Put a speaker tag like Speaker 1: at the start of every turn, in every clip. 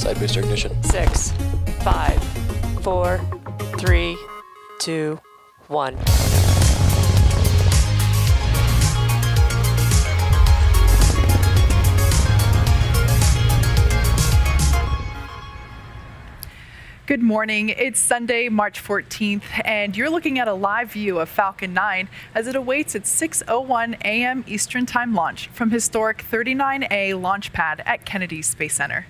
Speaker 1: Side booster ignition.
Speaker 2: 6, 5, 4, 3, 2, 1.
Speaker 3: Good morning. It's Sunday, March 14th, and you're looking at a live view of Falcon 9 as it awaits its 6:01 a.m. Eastern Time launch from historic 39A launch pad at Kennedy Space Center.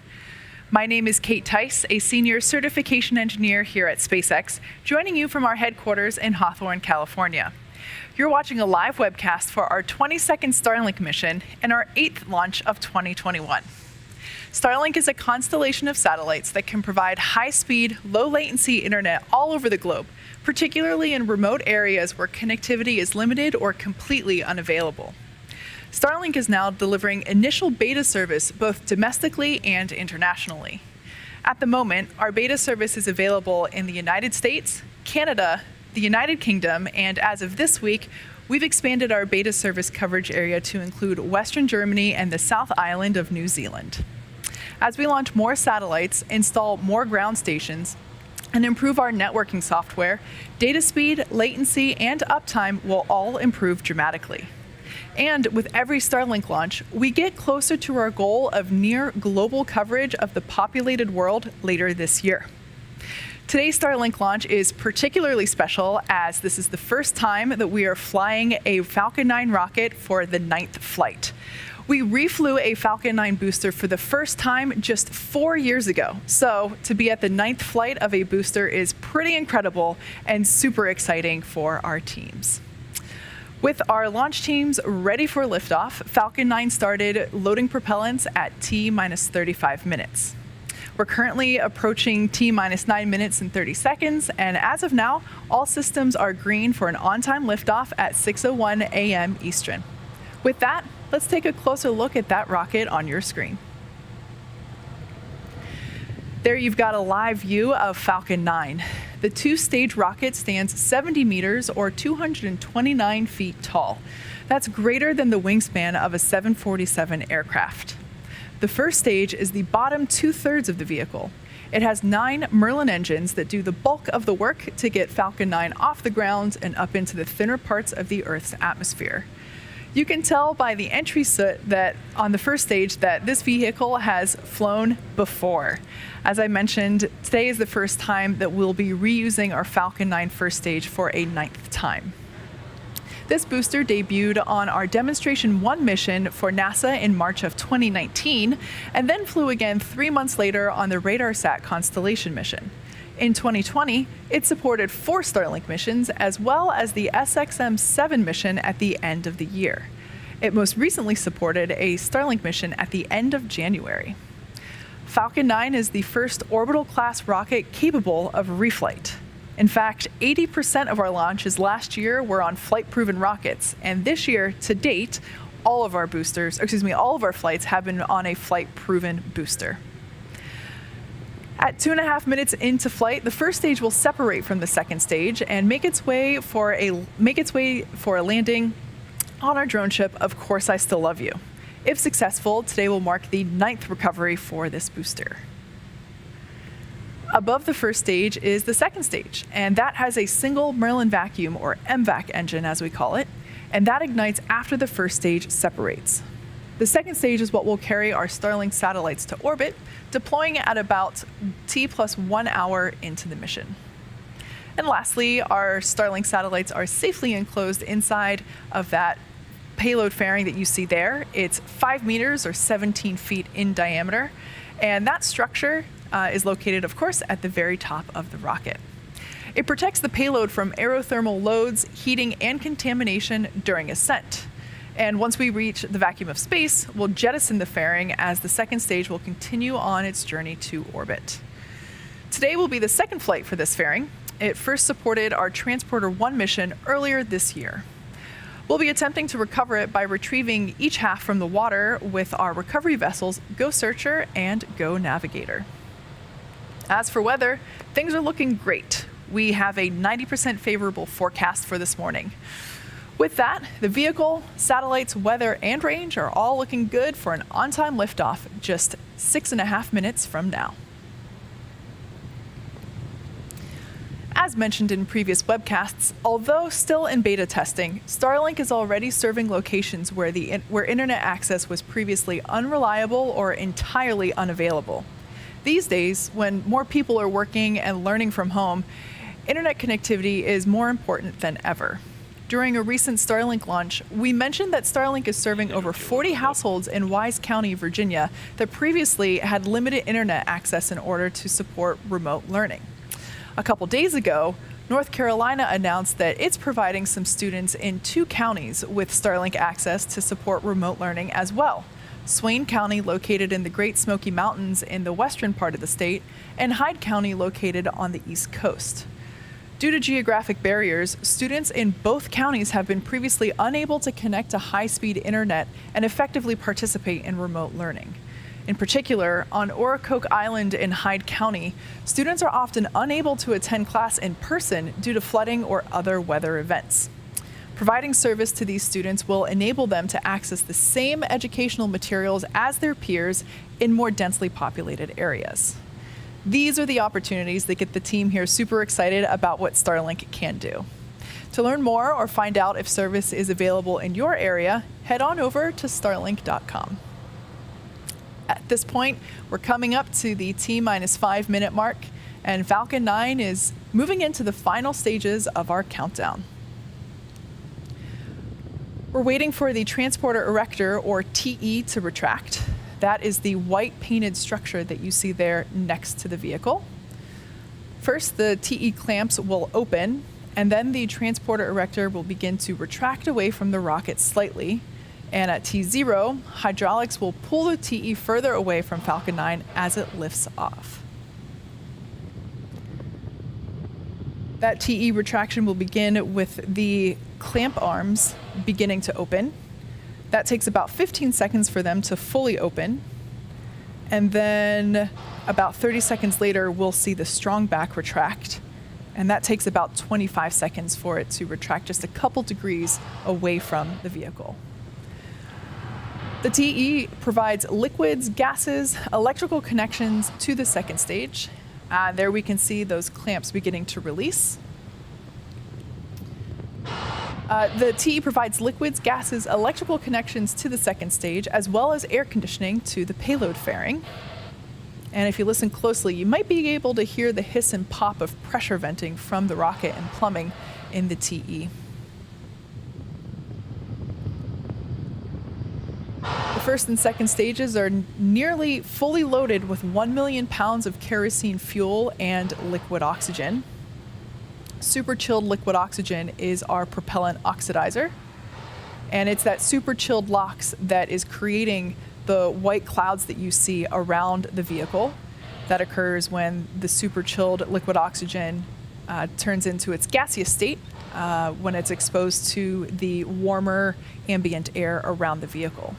Speaker 3: My name is Kate Tice, a senior certification engineer here at SpaceX, joining you from our headquarters in Hawthorne, California. You're watching a live webcast for our 22nd Starlink mission and our 8th launch of 2021. Starlink is a constellation of satellites that can provide high-speed, low-latency internet all over the globe, particularly in remote areas where connectivity is limited or completely unavailable. Starlink is now delivering initial beta service both domestically and internationally. At the moment, our beta service is available in the United States, Canada, the United Kingdom, and as of this week, we've expanded our beta service coverage area to include Western Germany and the South Island of New Zealand. As we launch more satellites, install more ground stations, and improve our networking software, data speed, latency, and uptime will all improve dramatically. And with every Starlink launch, we get closer to our goal of near global coverage of the populated world later this year. Today's Starlink launch is particularly special as this is the first time that we are flying a Falcon 9 rocket for the 9th flight. We reflew a Falcon 9 booster for the first time just 4 years ago. So to be at the 9th flight of a booster is pretty incredible and super exciting for our teams. With our launch teams ready for liftoff, Falcon 9 started loading propellants at T-minus 35 minutes. We're currently approaching T-minus 9 minutes and 30 seconds, and as of now, all systems are green for an on-time liftoff at 6:01 a.m. Eastern. With that, let's take a closer look at that rocket on your screen. There you've got a live view of Falcon 9. The two-stage rocket stands 70 meters or 229 feet tall. That's greater than the wingspan of a 747 aircraft. The first stage is the bottom two-thirds of the vehicle. It has 9 Merlin engines that do the bulk of the work to get Falcon 9 off the ground and up into the thinner parts of the Earth's atmosphere. You can tell by the entry soot that on the first stage that this vehicle has flown before. As I mentioned, today is the first time that we'll be reusing our Falcon 9 first stage for a 9th time. This booster debuted on our Demonstration 1 mission for NASA in March of 2019, and then flew again 3 months later on the RadarSat Constellation mission. In 2020, it supported 4 Starlink missions, as well as the SXM-7 mission at the end of the year. It most recently supported a Starlink mission at the end of January. Falcon 9 is the first orbital-class rocket capable of reflight. In fact, 80% of our launches last year were on flight-proven rockets, and this year, to date, all of our flights have been on a flight-proven booster. At 2.5 minutes into flight, the first stage will separate from the second stage and make its way for a landing on our drone ship, Of Course I Still Love You. If successful, today will mark the 9th recovery for this booster. Above the first stage is the second stage, and that has a single Merlin vacuum, or MVAC engine as we call it, and that ignites after the first stage separates. The second stage is what will carry our Starlink satellites to orbit, deploying at about T+1 hour into the mission. And lastly, our Starlink satellites are safely enclosed inside of that payload fairing that you see there. It's 5 meters or 17 feet in diameter, and that structure is located, of course, at the very top of the rocket. It protects the payload from aerothermal loads, heating, and contamination during ascent. And once we reach the vacuum of space, we'll jettison the fairing as the second stage will continue on its journey to orbit. Today will be the second flight for this fairing. It first supported our Transporter 1 mission earlier this year. We'll be attempting to recover it by retrieving each half from the water with our recovery vessels Go Searcher and Go Navigator. As for weather, things are looking great. We have a 90% favorable forecast for this morning. With that, the vehicle, satellites, weather, and range are all looking good for an on-time liftoff just 6.5 minutes from now. As mentioned in previous webcasts, although still in beta testing, Starlink is already serving locations where internet access was previously unreliable or entirely unavailable. These days, when more people are working and learning from home, internet connectivity is more important than ever. During a recent Starlink launch, we mentioned that Starlink is serving over 40 households in Wise County, Virginia, that previously had limited internet access in order to support remote learning. A couple days ago, North Carolina announced that it's providing some students in 2 counties with Starlink access to support remote learning as well. Swain County, located in the Great Smoky Mountains in the western part of the state, and Hyde County, located on the East Coast. Due to geographic barriers, students in both counties have been previously unable to connect to high-speed internet and effectively participate in remote learning. In particular, on Oracoke Island in Hyde County, students are often unable to attend class in person due to flooding or other weather events. Providing service to these students will enable them to access the same educational materials as their peers in more densely populated areas. These are the opportunities that get the team here super excited about what Starlink can do. To learn more or find out if service is available in your area, head on over to starlink.com. At this point, we're coming up to the T-5 minute mark, and Falcon 9 is moving into the final stages of our countdown. We're waiting for the transporter erector, or TE, to retract. That is the white painted structure that you see there next to the vehicle. First, the TE clamps will open, and then the transporter erector will begin to retract away from the rocket slightly. And at T0, hydraulics will pull the TE further away from Falcon 9 as it lifts off. That TE retraction will begin with the clamp arms beginning to open. That takes about 15 seconds for them to fully open. And then about 30 seconds later, we'll see the strong back retract. And that takes about 25 seconds for it to retract just a couple degrees away from the vehicle. The TE provides liquids, gases, electrical connections to the second stage. There we can see those clamps beginning to release. The TE provides liquids, gases, electrical connections to the second stage, as well as air conditioning to the payload fairing. And if you listen closely, you might be able to hear the hiss and pop of pressure venting from the rocket and plumbing in the TE. The first and second stages are nearly fully loaded with 1 million pounds of kerosene fuel and liquid oxygen. Super chilled liquid oxygen is our propellant oxidizer, and it's that super chilled LOX that is creating the white clouds that you see around the vehicle. That occurs when the super chilled liquid oxygen turns into its gaseous state when it's exposed to the warmer ambient air around the vehicle.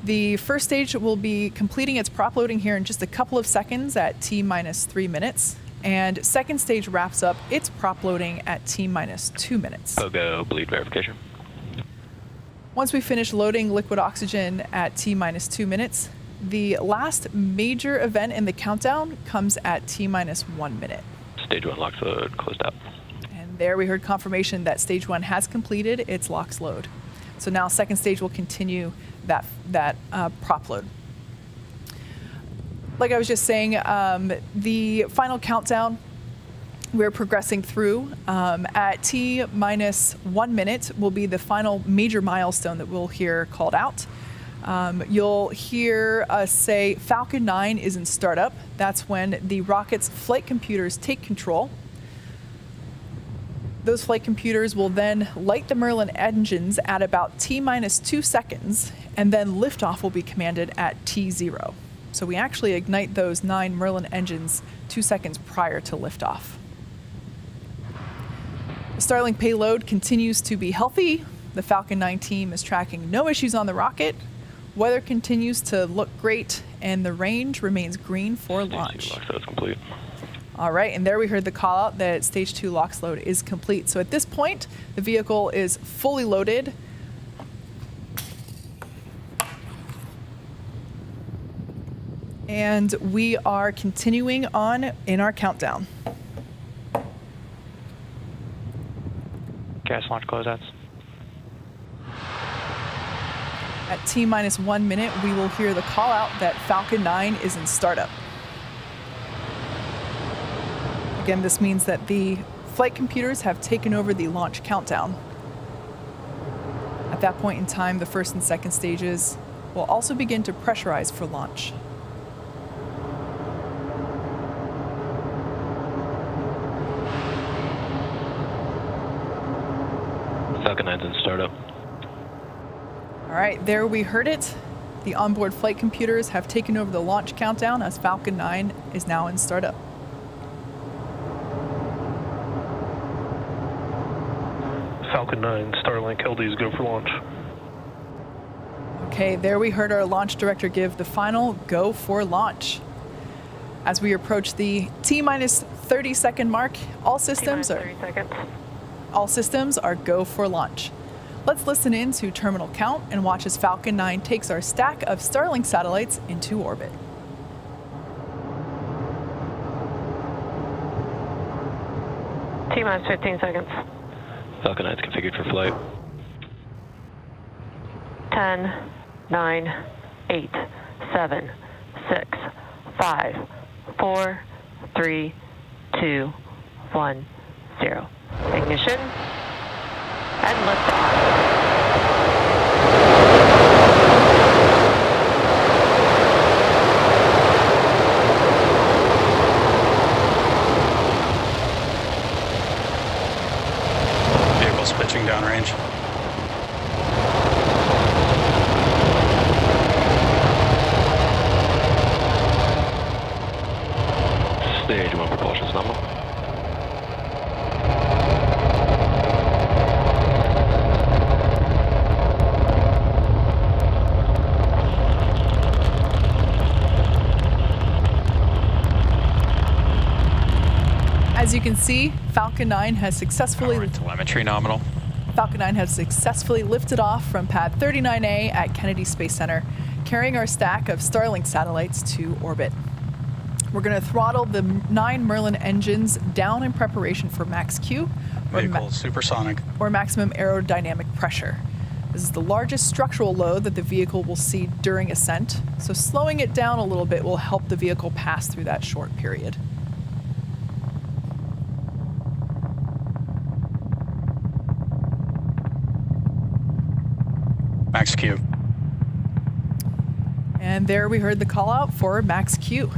Speaker 3: The first stage will be completing its prop loading here in just a couple of seconds at T-3 minutes. And second stage wraps up its prop loading at T-2 minutes.
Speaker 1: Go bleed verification.
Speaker 3: Once we finish loading liquid oxygen at T-2 minutes, the last major event in the countdown comes at T-1 minute.
Speaker 1: Stage 1 LOX load closed out.
Speaker 3: And there we heard confirmation that stage 1 has completed its LOX load. So now second stage will continue that prop load. Like I was just saying, the final countdown we're progressing through. At T-1 minute will be the final major milestone that we'll hear called out. You'll hear us say Falcon 9 is in startup. That's when the rocket's flight computers take control. Those flight computers will then light the Merlin engines at about T-2 seconds, and then liftoff will be commanded at T0. So we actually ignite those 9 Merlin engines 2 seconds prior to liftoff. The Starlink payload continues to be healthy. The Falcon 9 team is tracking no issues on the rocket. Weather continues to look great, and the range remains green for launch.
Speaker 1: Stage 2 LOX load is complete.
Speaker 3: All right, and there we heard the call out that stage 2 LOX load is complete. So at this point, the vehicle is fully loaded. And we are continuing on in our countdown.
Speaker 4: Gas launch closeouts.
Speaker 3: At T-minus 1 minute, we will hear the call out that Falcon 9 is in startup. Again, this means that the flight computers have taken over the launch countdown. At that point in time, the first and second stages will also begin to pressurize for launch.
Speaker 1: Falcon 9's in startup.
Speaker 3: All right, there we heard it. The onboard flight computers have taken over the launch countdown as Falcon 9 is now in startup.
Speaker 5: Falcon 9, Starlink LDs go for launch.
Speaker 3: Okay, there we heard our launch director give the final go for launch. As we approach the T-minus 30-second mark, all systems are go for launch. Let's listen in to terminal count and watch as Falcon 9 takes our stack of Starlink satellites into orbit.
Speaker 6: T-minus 15 seconds.
Speaker 1: Falcon 9's configured for flight.
Speaker 6: 10, 9, 8, 7, 6, 5, 4, 3, 2, 1, 0. Ignition and liftoff.
Speaker 4: Vehicle's pitching downrange.
Speaker 1: Stage 1 propulsion's nominal.
Speaker 3: As you can see, Falcon 9 has successfully
Speaker 4: Telemetry nominal.
Speaker 3: Falcon 9 has successfully lifted off from pad 39A at Kennedy Space Center, carrying our stack of Starlink satellites to orbit. We're going to throttle the 9 Merlin engines down in preparation for max Q,
Speaker 4: Vehicle supersonic.
Speaker 3: or maximum aerodynamic pressure. This is the largest structural load that the vehicle will see during ascent, so slowing it down a little bit will help the vehicle pass through that short period.
Speaker 4: Max Q.
Speaker 3: And there we heard the call out for max Q.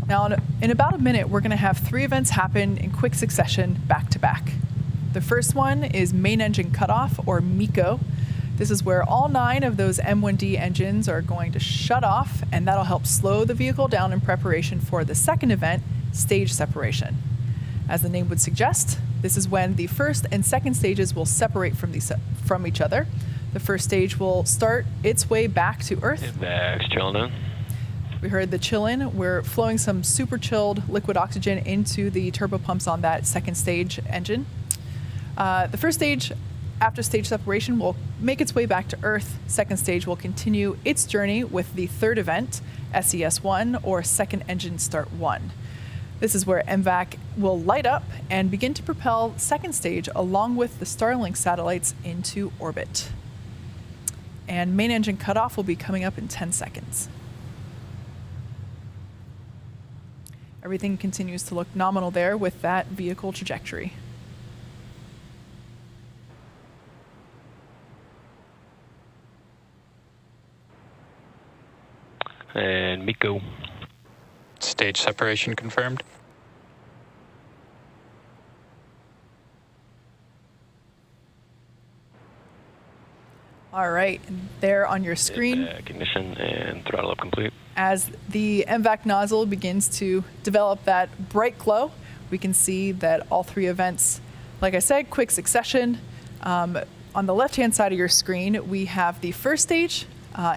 Speaker 3: Now, in about a minute, we're going to have 3 events happen in quick succession, back to back. The first one is main engine cutoff, or MECO. This is where all 9 of those M1D engines are going to shut off, and that'll help slow the vehicle down in preparation for the second event, stage separation. As the name would suggest, this is when the first and second stages will separate from each other. The first stage will start its way back to Earth.
Speaker 1: Back's chilling in.
Speaker 3: We heard the chill-in. We're flowing some super chilled liquid oxygen into the turbo pumps on that second stage engine. The first stage, after stage separation, will make its way back to Earth. Second stage will continue its journey with the third event, SES-1, or Second Engine Start 1. This is where MVAC will light up and begin to propel second stage along with the Starlink satellites into orbit. And main engine cutoff will be coming up in 10 seconds. Everything continues to look nominal there with that vehicle trajectory.
Speaker 1: And MECO.
Speaker 4: Stage separation confirmed.
Speaker 3: All right, and there on your screen,
Speaker 1: Back ignition and throttle up complete.
Speaker 3: as the MVAC nozzle begins to develop that bright glow, we can see that all 3 events, like I said, quick succession. On the left-hand side of your screen, we have the first stage.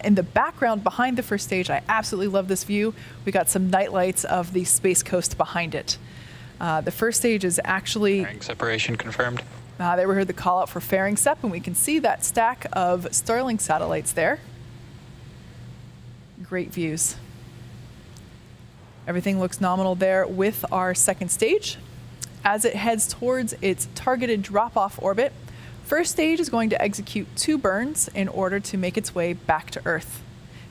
Speaker 3: In the background behind the first stage, I absolutely love this view. We got some night lights of the Space Coast behind it. The first stage is actually...
Speaker 4: Fairing separation confirmed.
Speaker 3: There we heard the call out for fairing SEP, and we can see that stack of Starlink satellites there. Great views. Everything looks nominal there with our second stage. As it heads towards its targeted drop-off orbit, first stage is going to execute 2 burns in order to make its way back to Earth.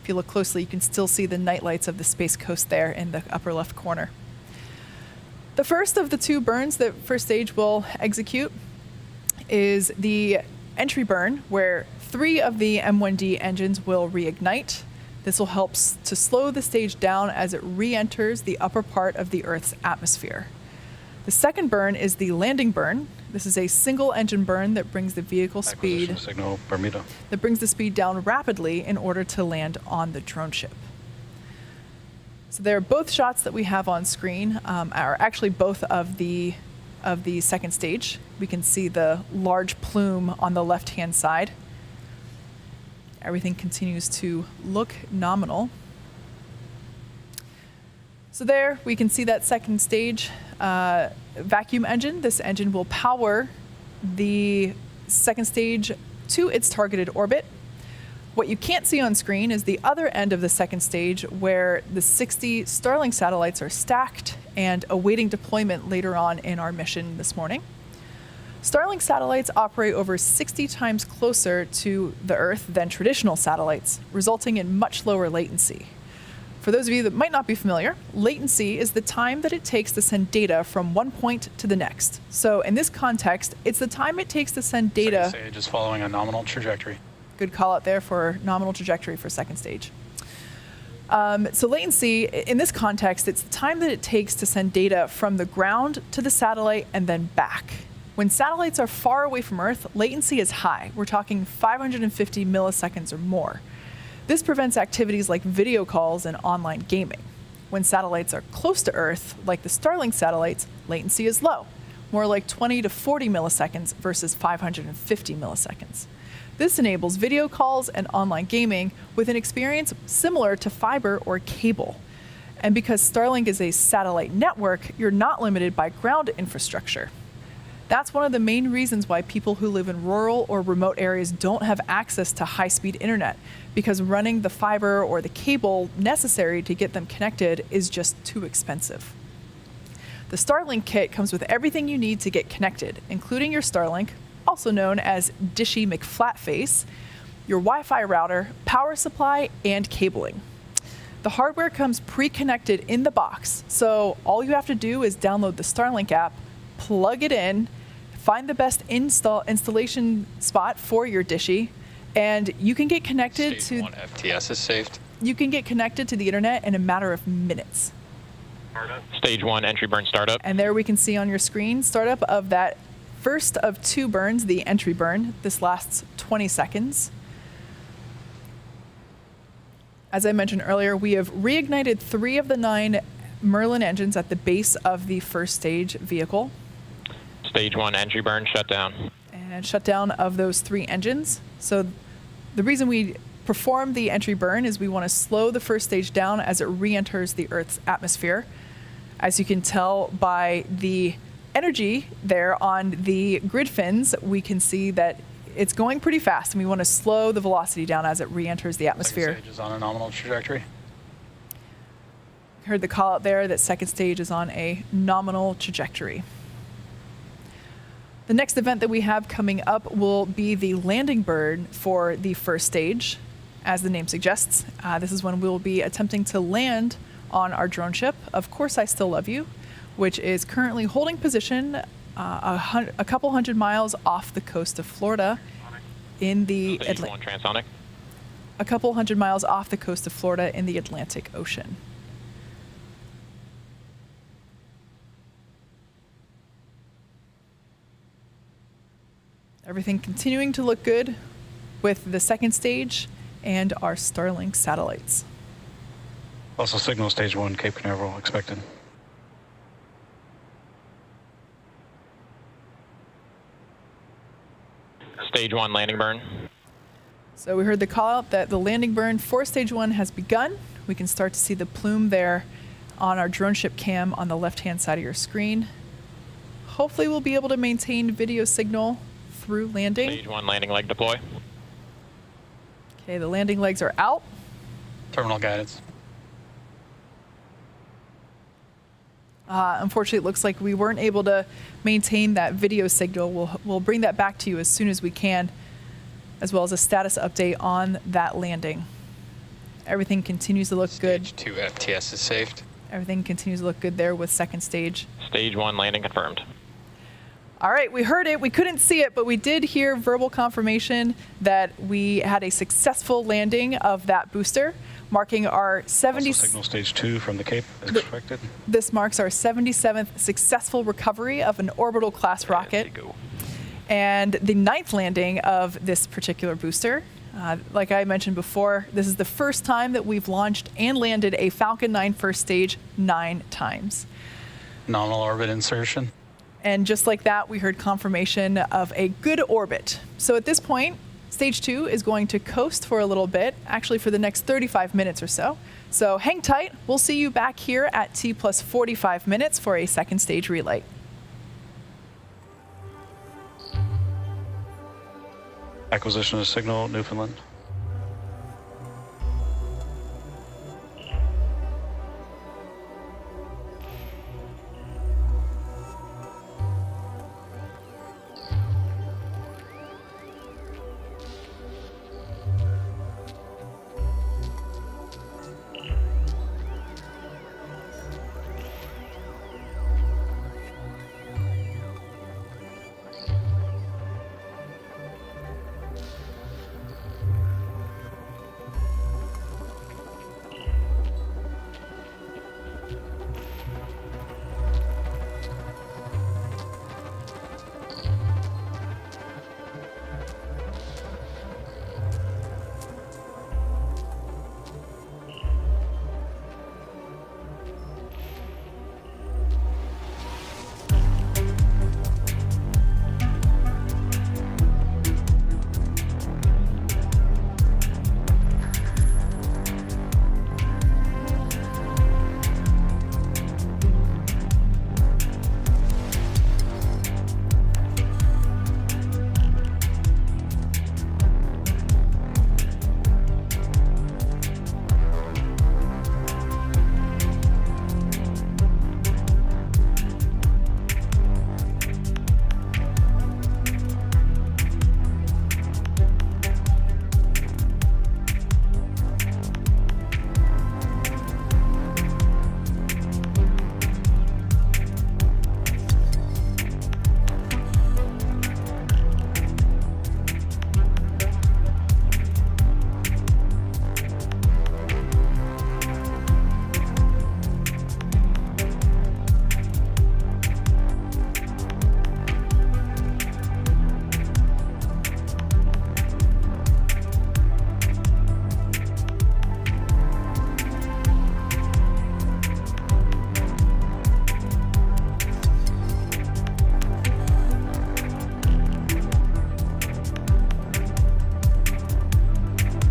Speaker 3: If you look closely, you can still see the night lights of the Space Coast there in the upper left corner. The first of the 2 burns that first stage will execute is the entry burn, where 3 of the M1D engines will reignite. This will help to slow the stage down as it re-enters the upper part of the Earth's atmosphere. The second burn is the landing burn. This is a single engine burn that brings the vehicle speed
Speaker 5: Signal, Bermuda.
Speaker 3: that brings the speed down rapidly in order to land on the drone ship. So there are both shots that we have on screen are actually both of the second stage. We can see the large plume on the left-hand side. Everything continues to look nominal. So there we can see that second stage vacuum engine. This engine will power the second stage to its targeted orbit. What you can't see on screen is the other end of the second stage, where the 60 Starlink satellites are stacked and awaiting deployment later on in our mission this morning. Starlink satellites operate over 60 times closer to the Earth than traditional satellites, resulting in much lower latency. For those of you that might not be familiar, latency is the time that it takes to send data from one point to the next. So in this context, it's the time it takes to send data.
Speaker 4: Second stage is following a nominal trajectory.
Speaker 3: Good call out there for nominal trajectory for second stage. So latency, in this context, it's the time that it takes to send data from the ground to the satellite and then back. When satellites are far away from Earth, latency is high. We're talking 550 milliseconds or more. This prevents activities like video calls and online gaming. When satellites are close to Earth, like the Starlink satellites, latency is low, more like 20 to 40 milliseconds versus 550 milliseconds. This enables video calls and online gaming with an experience similar to fiber or cable. And because Starlink is a satellite network, you're not limited by ground infrastructure. That's one of the main reasons why people who live in rural or remote areas don't have access to high-speed internet, because running the fiber or the cable necessary to get them connected is just too expensive. The Starlink kit comes with everything you need to get connected, including your Starlink, also known as Dishy McFlatface, your Wi-Fi router, power supply, and cabling. The hardware comes pre-connected in the box, so all you have to do is download the Starlink app, plug it in, find the best installation spot for your Dishy, and you can get connected
Speaker 4: Stage 1 FTS is saved.
Speaker 3: You can get connected to the internet in a matter of minutes.
Speaker 7: Stage 1 entry burn startup.
Speaker 3: And there we can see on your screen startup of that first of 2 burns, the entry burn. This lasts 20 seconds. As I mentioned earlier, we have reignited 3 of the 9 Merlin engines at the base of the first stage vehicle.
Speaker 7: Stage 1 entry burn shut down.
Speaker 3: And shutdown of those 3 engines. So the reason we perform the entry burn is we want to slow the first stage down as it re-enters the Earth's atmosphere. As you can tell by the energy there on the grid fins, we can see that it's going pretty fast, and we want to slow the velocity down as it re-enters the atmosphere.
Speaker 4: Second stage is on a nominal trajectory.
Speaker 3: Heard the call out there that second stage is on a nominal trajectory. The next event that we have coming up will be the landing burn for the first stage. As the name suggests, this is when we'll be attempting to land on our drone ship, Of Course I Still Love You, which is currently holding position a couple hundred miles off the coast of Florida in the
Speaker 7: Stage 1 transonic.
Speaker 3: a couple hundred miles off the coast of Florida in the Atlantic Ocean. Everything continuing to look good with the second stage and our Starlink satellites.
Speaker 5: Also signal stage 1, Cape Canaveral expected.
Speaker 7: Stage 1 landing burn.
Speaker 3: So we heard the call out that the landing burn for stage 1 has begun. We can start to see the plume there on our drone ship cam on the left-hand side of your screen. Hopefully we'll be able to maintain video signal through landing.
Speaker 7: Stage 1 landing leg deploy.
Speaker 3: Okay, the landing legs are out.
Speaker 4: Terminal guidance.
Speaker 3: Unfortunately, it looks like we weren't able to maintain that video signal. We'll bring that back to you as soon as we can, as well as a status update on that landing. Everything continues to look good.
Speaker 4: Stage 2 FTS is saved.
Speaker 3: Everything continues to look good there with second stage.
Speaker 7: Stage 1 landing confirmed.
Speaker 3: All right, we heard it. We couldn't see it, but we did hear verbal confirmation that we had a successful landing of that booster, marking our 70.
Speaker 5: Also signal stage 2 from the Cape as expected.
Speaker 3: This marks our 77th successful recovery of an orbital class rocket,
Speaker 1: Go.
Speaker 3: and the 9th landing of this particular booster. Like I mentioned before, this is the first time that we've launched and landed a Falcon 9 first stage 9 times.
Speaker 4: Nominal orbit insertion.
Speaker 3: And just like that, we heard confirmation of a good orbit. So at this point, stage 2 is going to coast for a little bit, actually for the next 35 minutes or so. So hang tight. We'll see you back here at T plus 45 minutes for a second stage relay.
Speaker 5: Acquisition of signal, Newfoundland.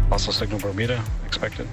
Speaker 5: Also signal Bermuda expected.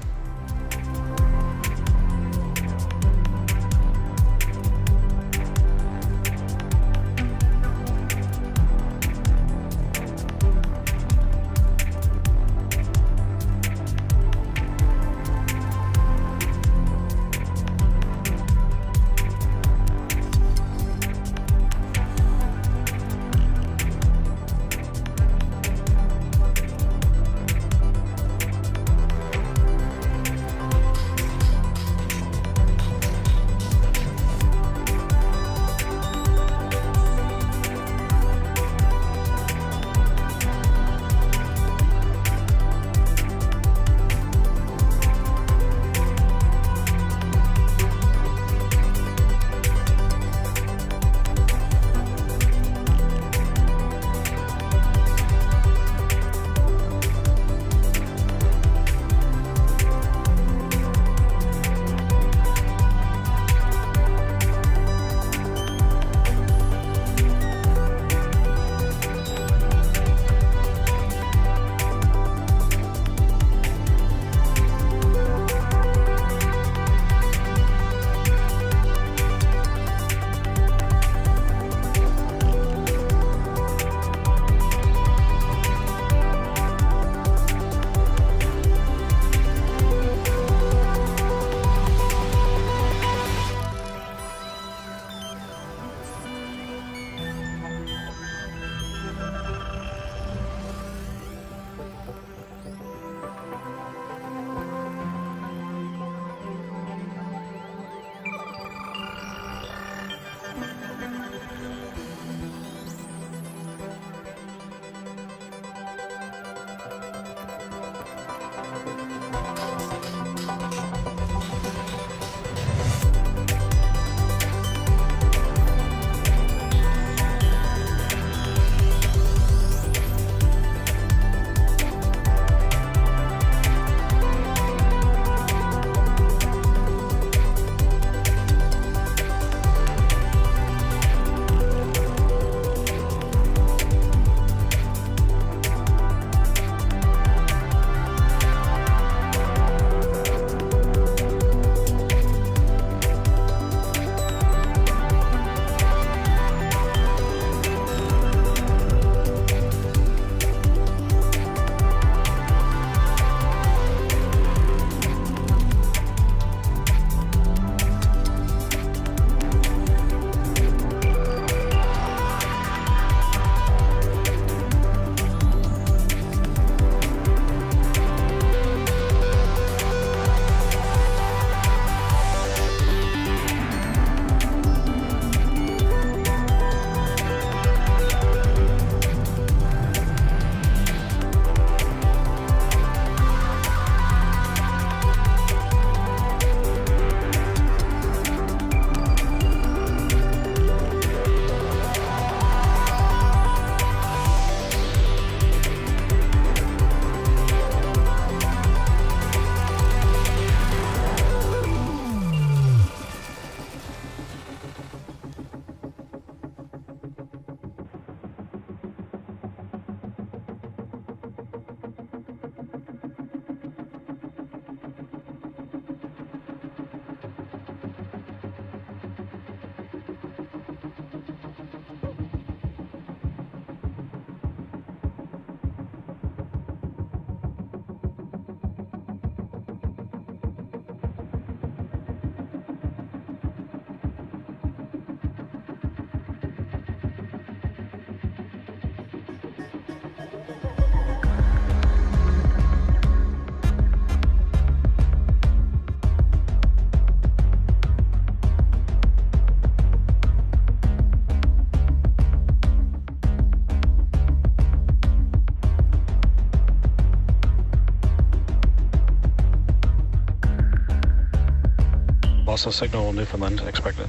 Speaker 5: Also signal Newfoundland expected.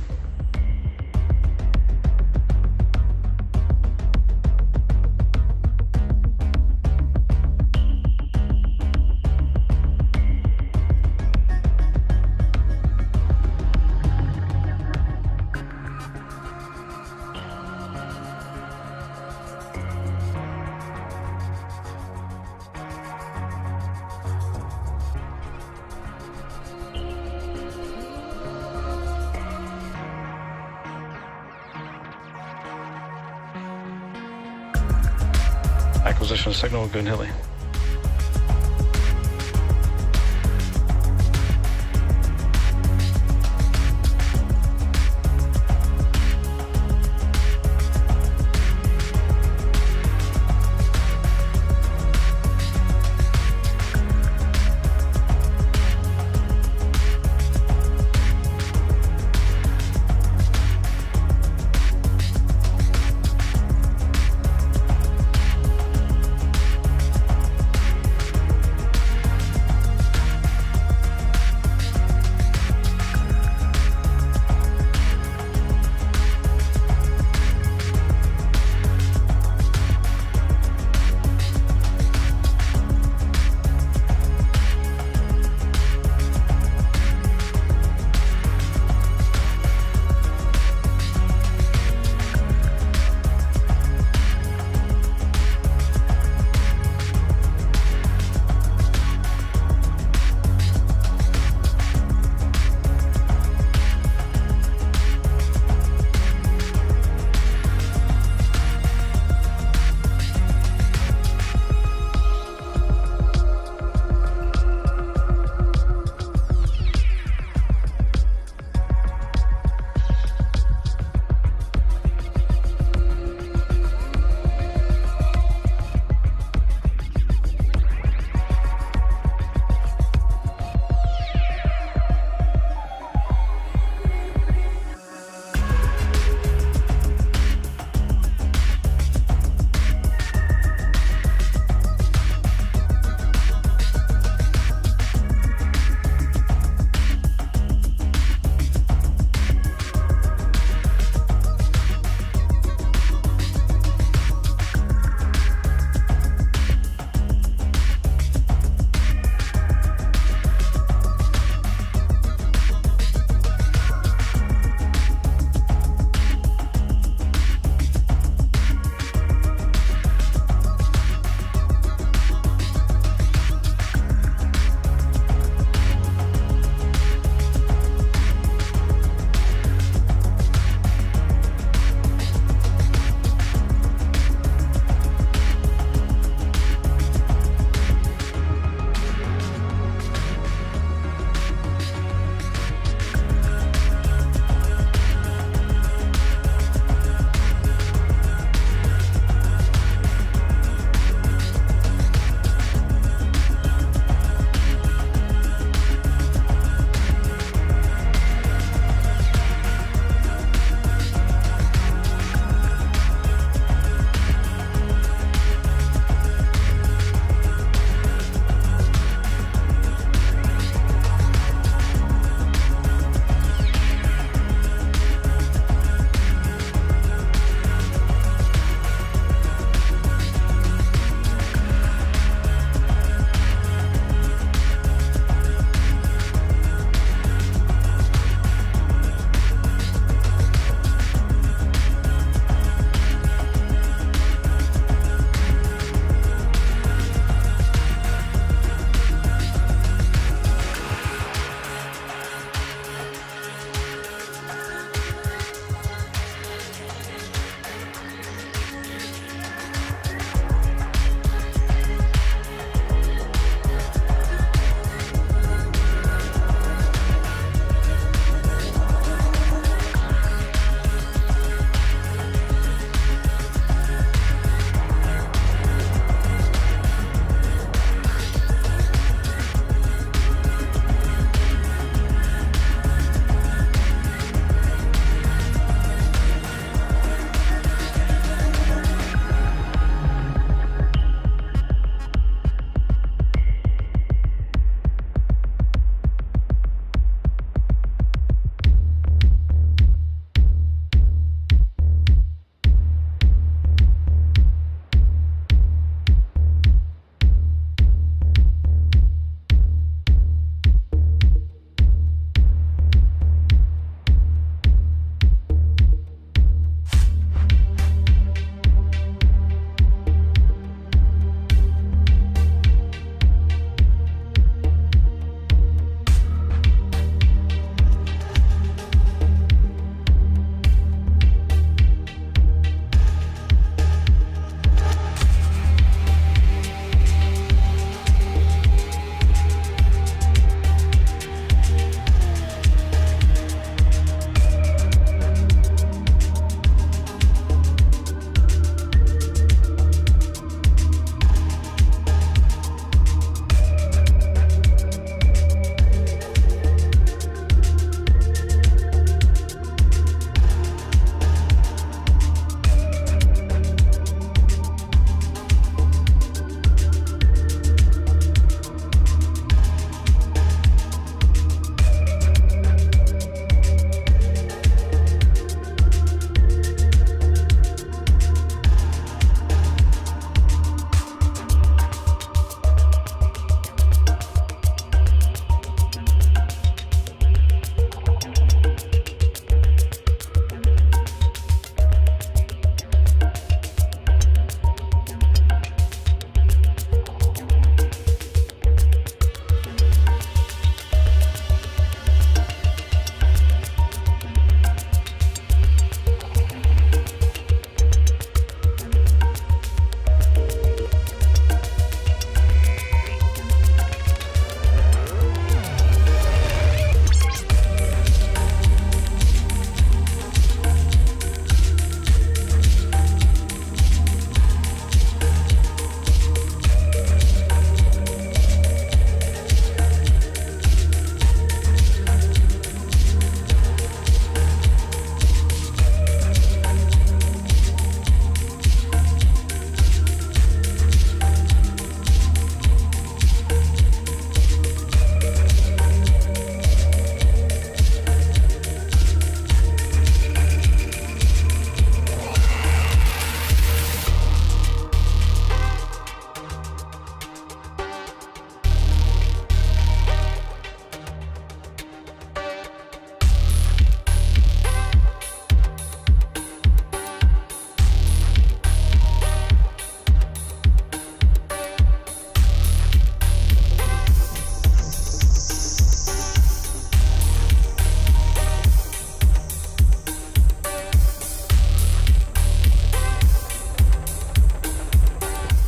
Speaker 5: Acquisition signal Goonhilly.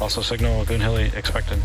Speaker 5: Also signal Lagoon Hilly expected.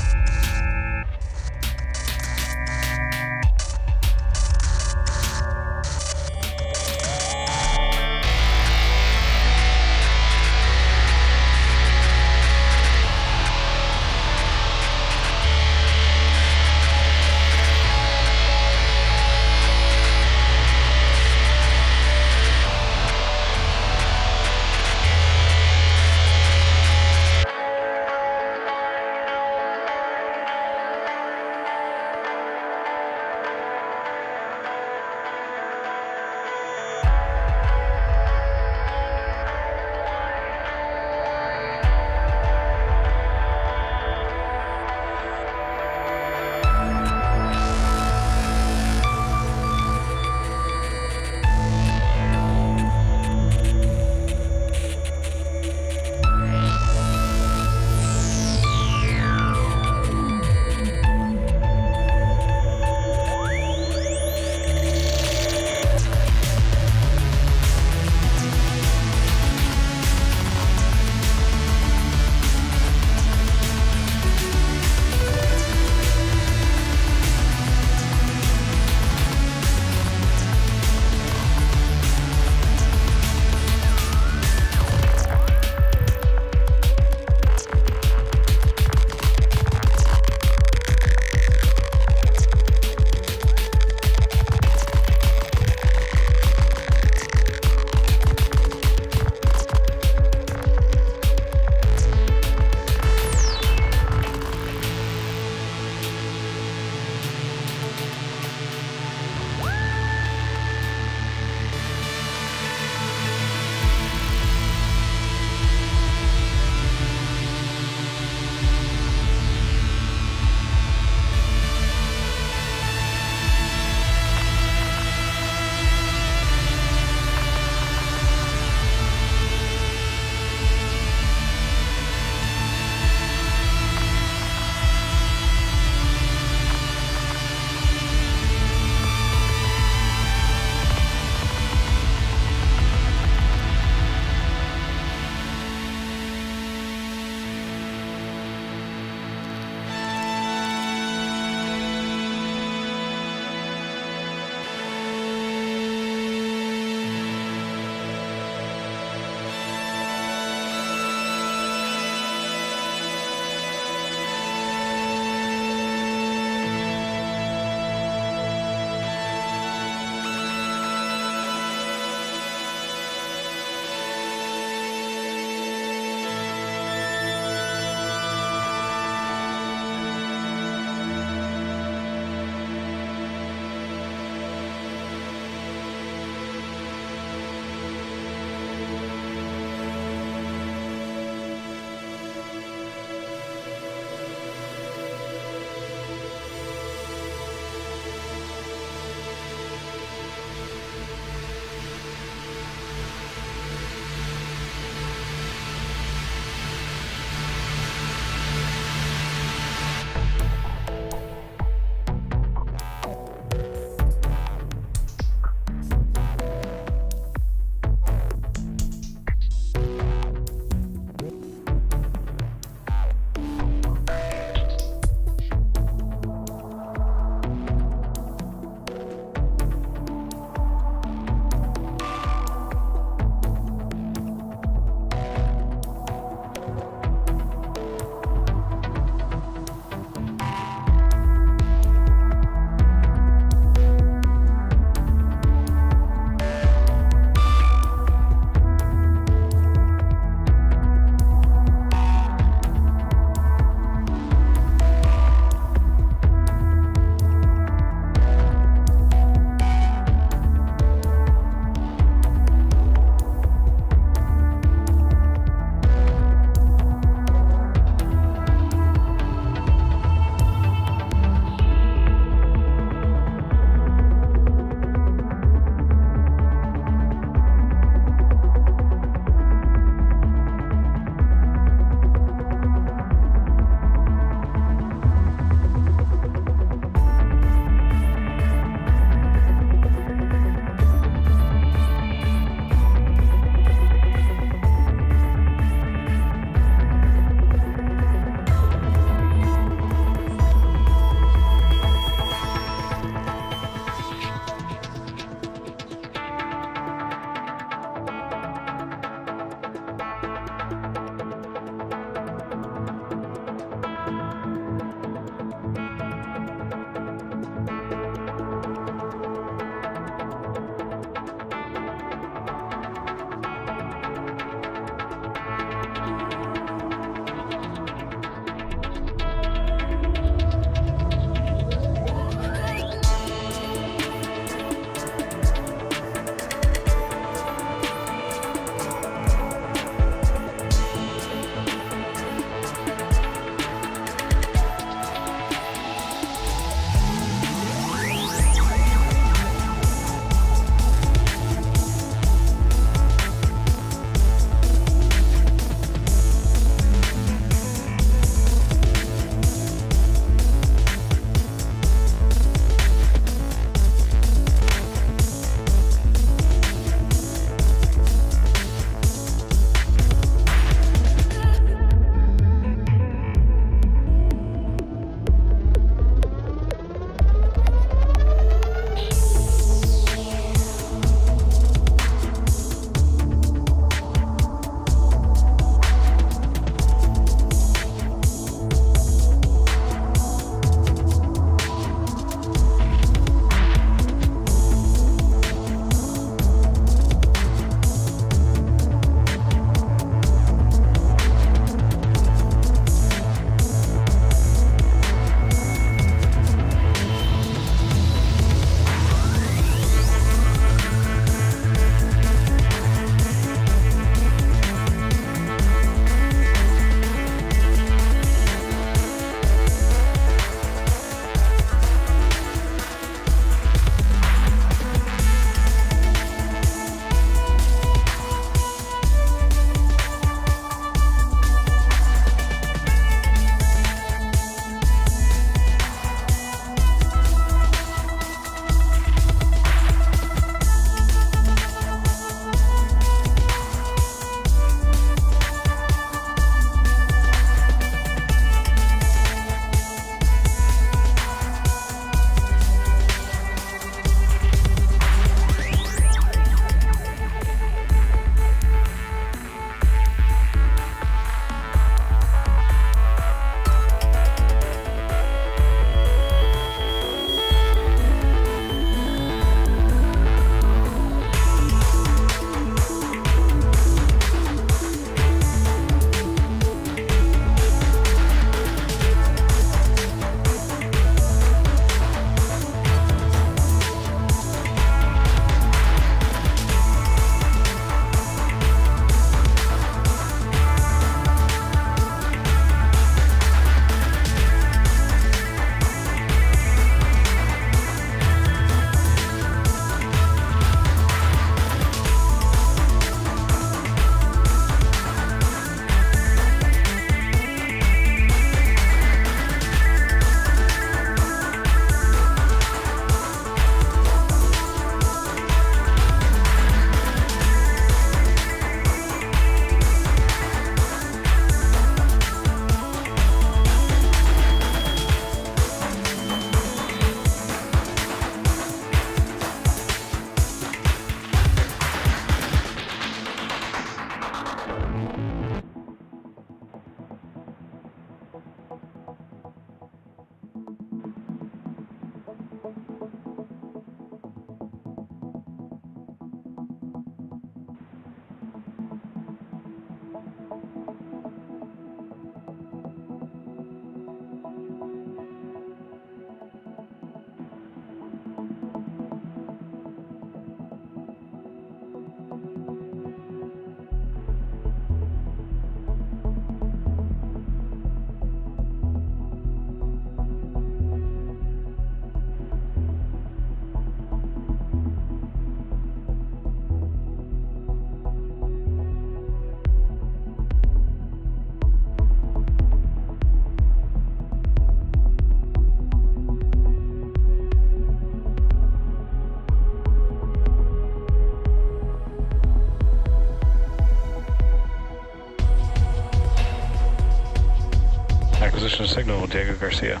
Speaker 5: Acquisition signal, Diego Garcia.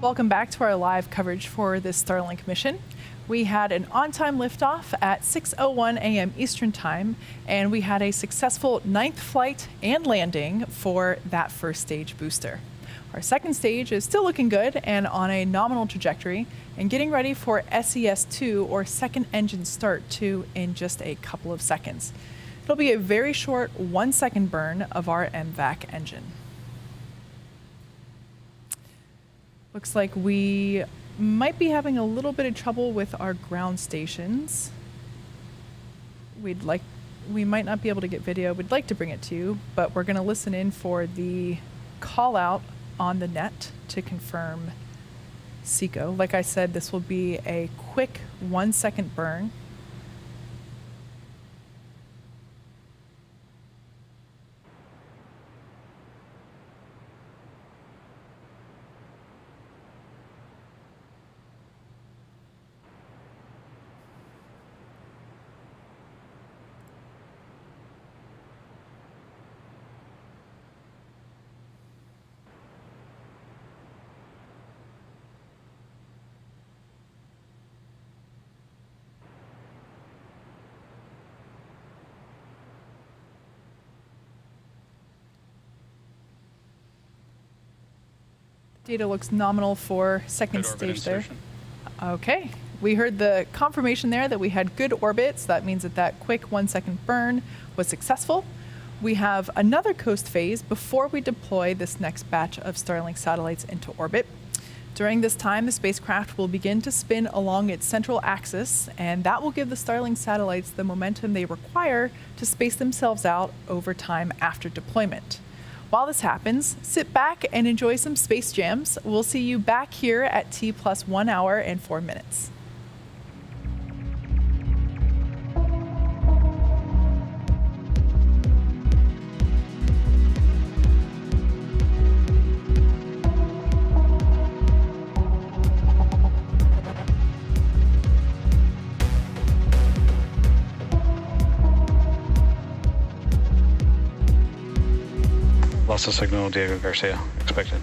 Speaker 3: Welcome back to our live coverage for this Starlink mission. We had an on-time liftoff at 6:01 a.m. Eastern Time, and we had a successful 9th flight and landing for that first stage booster. Our second stage is still looking good and on a nominal trajectory, and getting ready for SES-2, or second engine start 2, in just a couple of seconds. It'll be a very short 1-second burn of our MVAC engine. Looks like we might be having a little bit of trouble with our ground stations. We might not be able to get video. We'd like to bring it to you, but we're going to listen in for the call out on the net to confirm SECO. Like I said, this will be a quick 1-second burn. Data looks nominal for second stage there. Okay, we heard the confirmation there that we had good orbit, so that means that that quick 1-second burn was successful. We have another coast phase before we deploy this next batch of Starlink satellites into orbit. During this time, the spacecraft will begin to spin along its central axis, and that will give the Starlink satellites the momentum they require to space themselves out over time after deployment. While this happens, sit back and enjoy some space jams. We'll see you back here at T plus 1 hour and 4 minutes.
Speaker 4: Lost the signal, Diego Garcia. Expected.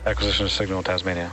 Speaker 4: Acquisition of signal in Tasmania.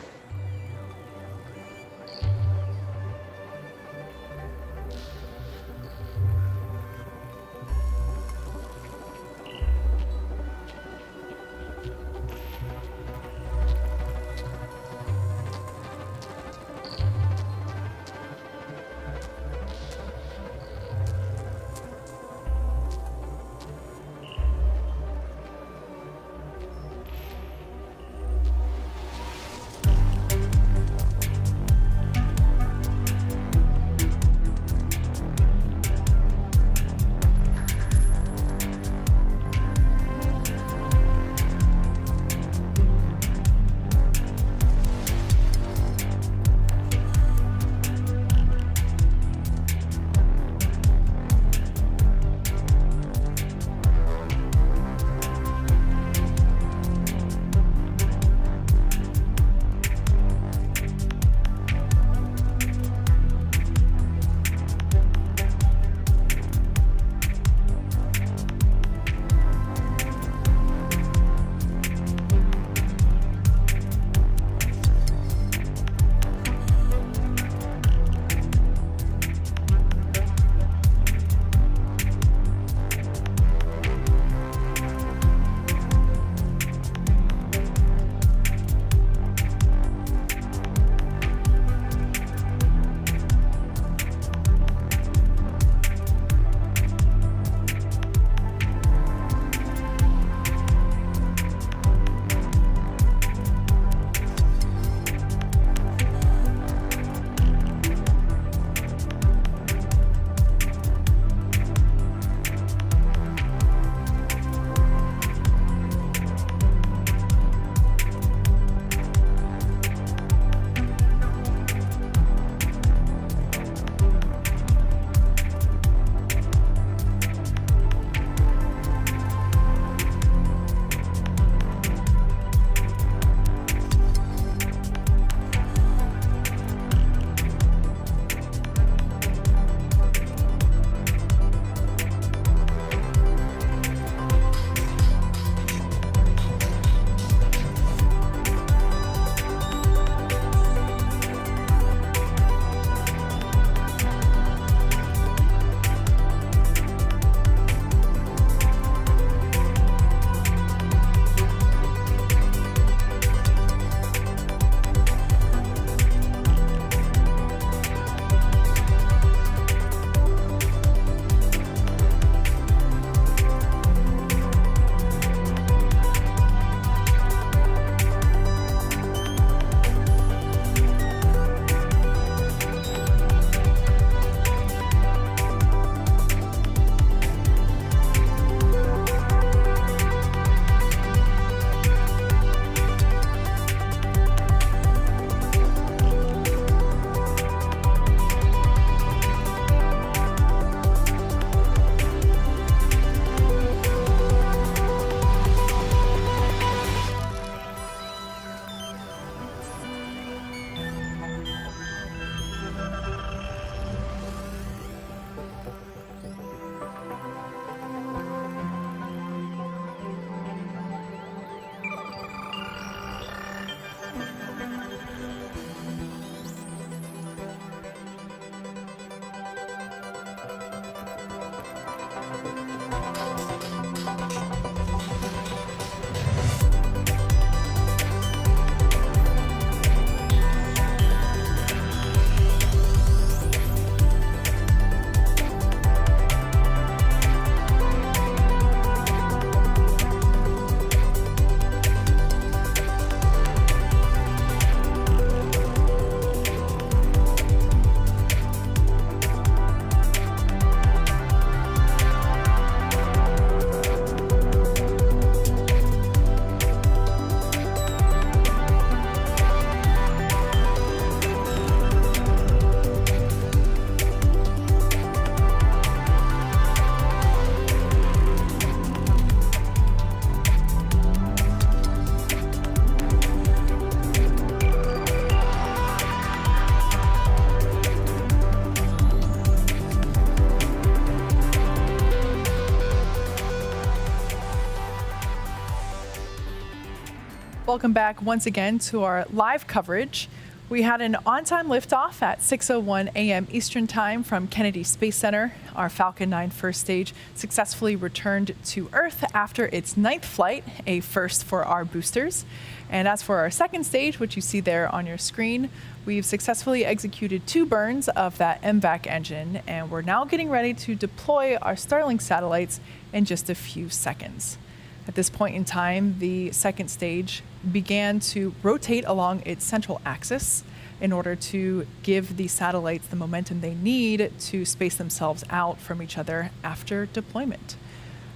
Speaker 3: Welcome back once again to our live coverage. We had an on-time liftoff at 6:01 a.m. Eastern Time from Kennedy Space Center. Our Falcon 9 first stage successfully returned to Earth after its 9th flight, a first for our boosters. And as for our second stage, which you see there on your screen, we've successfully executed 2 burns of that MVAC engine, and we're now getting ready to deploy our Starlink satellites in just a few seconds. At this point in time, the second stage began to rotate along its central axis in order to give the satellites the momentum they need to space themselves out from each other after deployment.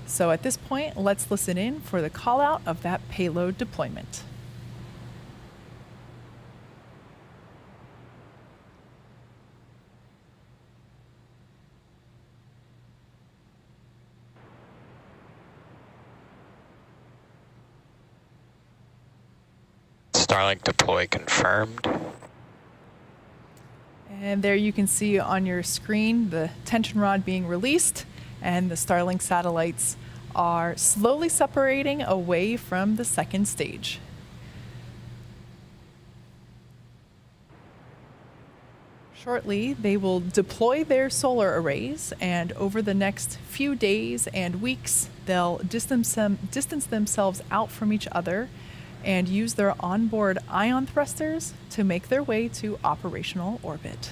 Speaker 3: So at this point, let's listen in for the call out of that payload deployment.
Speaker 7: Starlink deploy confirmed.
Speaker 3: And there you can see on your screen the tension rod being released, and the Starlink satellites are slowly separating away from the second stage. Shortly, they will deploy their solar arrays, and over the next few days and weeks, they'll distance themselves out from each other and use their onboard ion thrusters to make their way to operational orbit.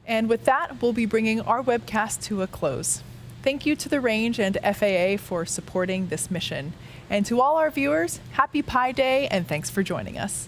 Speaker 3: And with that, we'll be bringing our webcast to a close. Thank you to the Range and FAA for supporting this mission. And to all our viewers, happy Pi Day, and thanks for joining us.